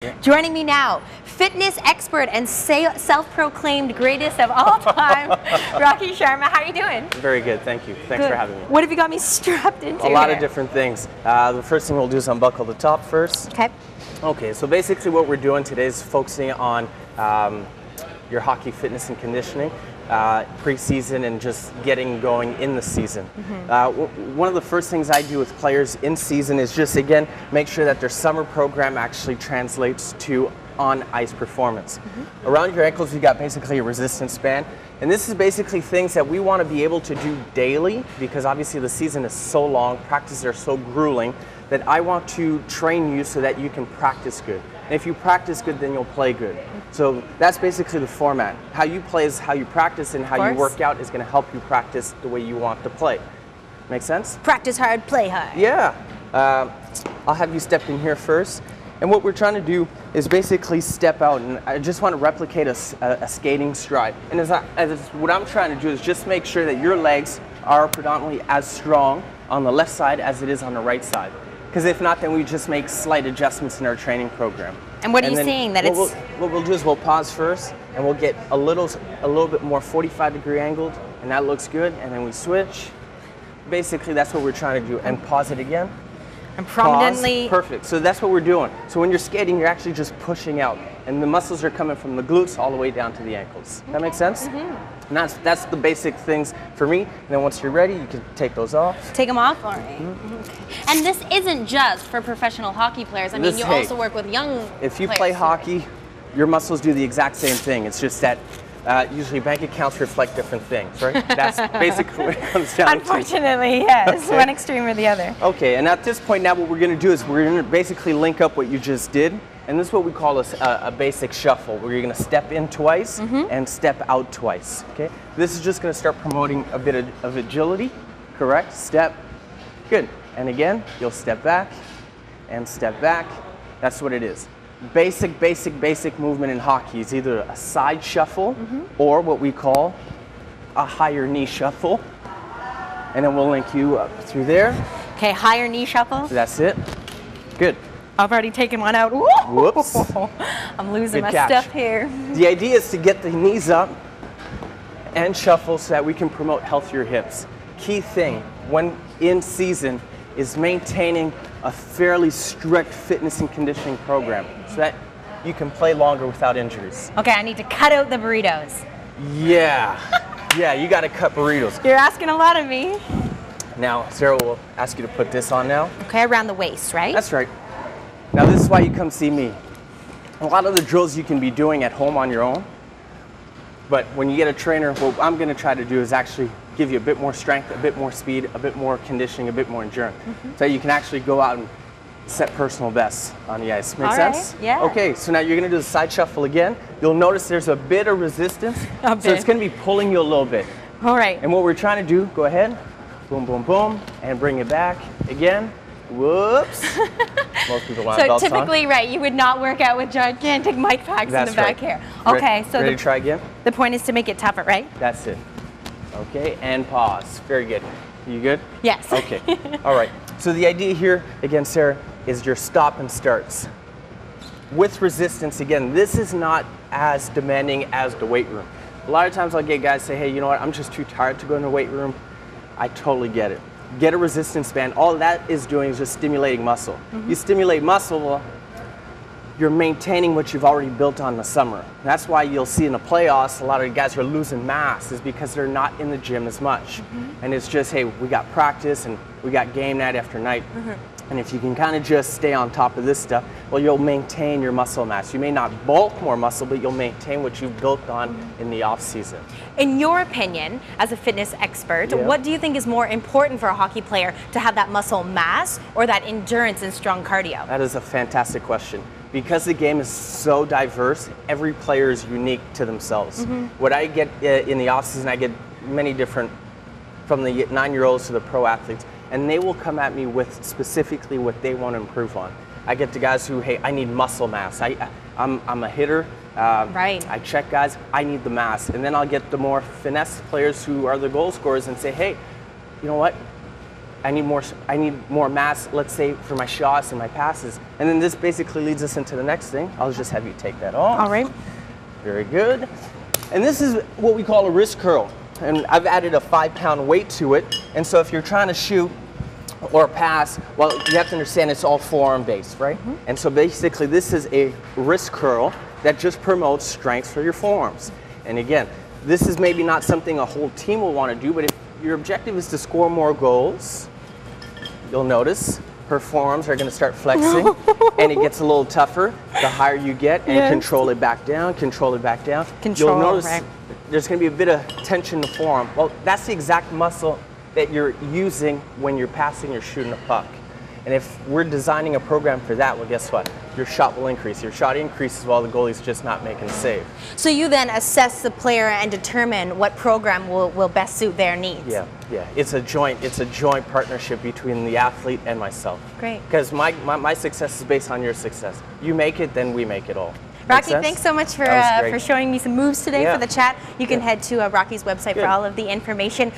Yeah. Joining me now, fitness expert and self-proclaimed greatest of all time, Rocky Sharma. How are you doing? Very good, thank you. Thanks for having me. What have you got me strapped into? A lot here? of different things. The first thing we'll do is unbuckle the top first. Okay. Okay, so basically what we're doing today is focusing on your hockey fitness and conditioning, pre-season and just getting going in the season. One of the first things I do with players in season is just, again, make sure that their summer program actually translates to on-ice performance. Around your ankles, you got basically a resistance band. And this is basically things that we want to be able to do daily because obviously the season is so long, practices are so grueling, that I want to train you so that you can practice good. And if you practice good, then you'll play good. So that's basically the format. How you play is how you practice, and how you work out is going to help you practice the way you want to play. Make sense? Practice hard, play hard. Yeah. I'll have you step in here first. And what we're trying to do is basically step out, and I just want to replicate a skating stride. And what I'm trying to do is just make sure that your legs are predominantly as strong on the left side as it is on the right side. Because if not, then we just make slight adjustments in our training program. And what are you saying? That what we'll do is we'll pause first, and we'll get a little bit more 45-degree angled, and that looks good. And then we switch. Basically, that's what we're trying to do. And pause it again. And prominently. Pause. Perfect. So that's what we're doing. So when you're skating, you're actually just pushing out, and the muscles are coming from the glutes all the way down to the ankles. That makes sense? And that's the basic things for me. And then once you're ready, you can take those off. Take them off? All right. And this isn't just for professional hockey players. I mean, you also work with young If you players play too. hockey, your muscles do the exact same thing. It's just that usually bank accounts reflect different things, right? That's basically what it comes down to. Unfortunately, yes. One extreme or the other. Okay, and at this point now what we're going to do is we're going to basically link up what you just did. And this is what we call a basic shuffle, where you're going to step in twice and step out twice. Okay, this is just going to start promoting a bit of agility. Correct? Step. Good. And again, you'll step back and step back. That's what it is. Basic movement in hockey is either a side shuffle or what we call a higher knee shuffle. And then we'll link you up through there. Okay, higher knee shuffle. That's it. Good. I've already taken one out. Whoops. I'm losing my catch. stuff here. The idea is to get the knees up and shuffle so that we can promote healthier hips. Key thing when in season is maintaining a fairly strict fitness and conditioning program so that you can play longer without injuries. Okay, I need to cut out the burritos. Yeah. Yeah, you got to cut burritos. You're asking a lot of me. Now, Sarah will ask you to put this on now. Okay, around the waist, right? That's right. Now this is why you come see me. A lot of the drills you can be doing at home on your own, but when you get a trainer, what I'm going to try to do is actually give you a bit more strength, a bit more speed, a bit more conditioning, a bit more endurance, so you can actually go out and set personal bests on the ice. Make sense? Right, yeah. Okay, so now you're going to do the side shuffle again. You'll notice there's a bit of resistance, so it's going to be pulling you a little bit. All right. And what we're trying to do, go ahead, boom, boom, boom, and bring it back again. Whoops. Most people want belts on. So typically, right, you would not work out with gigantic mic packs in the back here. Okay, so ready to try again? The point is to make it tougher, right? That's it. Okay, and pause. Very good. You good? Yes. Okay. All right. So the idea here, again, Sarah, is your stop and starts. With resistance, again, this is not as demanding as the weight room. A lot of times I'll get guys say, hey, you know what, I'm just too tired to go in the weight room. I totally get it. Get a resistance band. All that is doing is just stimulating muscle. You stimulate muscle, well, you're maintaining what you've already built on the summer. That's why you'll see in the playoffs, a lot of guys who are losing mass is because they're not in the gym as much. And it's just, hey, we got practice and we got game night after night. And if you can kind of just stay on top of this stuff, well, you'll maintain your muscle mass. You may not bulk more muscle, but you'll maintain what you've built on in the off season. In your opinion, as a fitness expert, what do you think is more important for a hockey player, to have that muscle mass or that endurance and strong cardio? That is a fantastic question. Because the game is so diverse, every player is unique to themselves. What I get in the off season, I get many different, from the 9-year-olds to the pro athletes, and they will come at me with specifically what they want to improve on. I get to guys who, hey, I need muscle mass. I'm a hitter. I check guys, I need the mass. And then I'll get the more finesse players who are the goal scorers and say, hey, you know what? I need more mass, let's say, for my shots and my passes. And then this basically leads us into the next thing. I'll just have you take that off. All right. Very good. And this is what we call a wrist curl. And I've added a 5-pound weight to it. And so if you're trying to shoot or pass, well, you have to understand it's all forearm based, right? And so basically this is a wrist curl that just promotes strength for your forearms. And again, this is maybe not something a whole team will want to do, but if your objective is to score more goals, you'll notice her forearms are going to start flexing and it gets a little tougher the higher you get, and control it back down, control it back down. You'll notice there's going to be a bit of tension in the forearm. Well, that's the exact muscle that you're using when you're passing or shooting a puck. And if we're designing a program for that, well, guess what? Your shot will increase. Your shot increases while the goalie's just not making a save. So you then assess the player and determine what program will best suit their needs. Yeah. It's a joint partnership between the athlete and myself. Great. Because my success is based on your success. You make it, then we make it all. Rocky, thanks so much for showing me some moves today for the chat. You can head to Rocky's website for all of the information.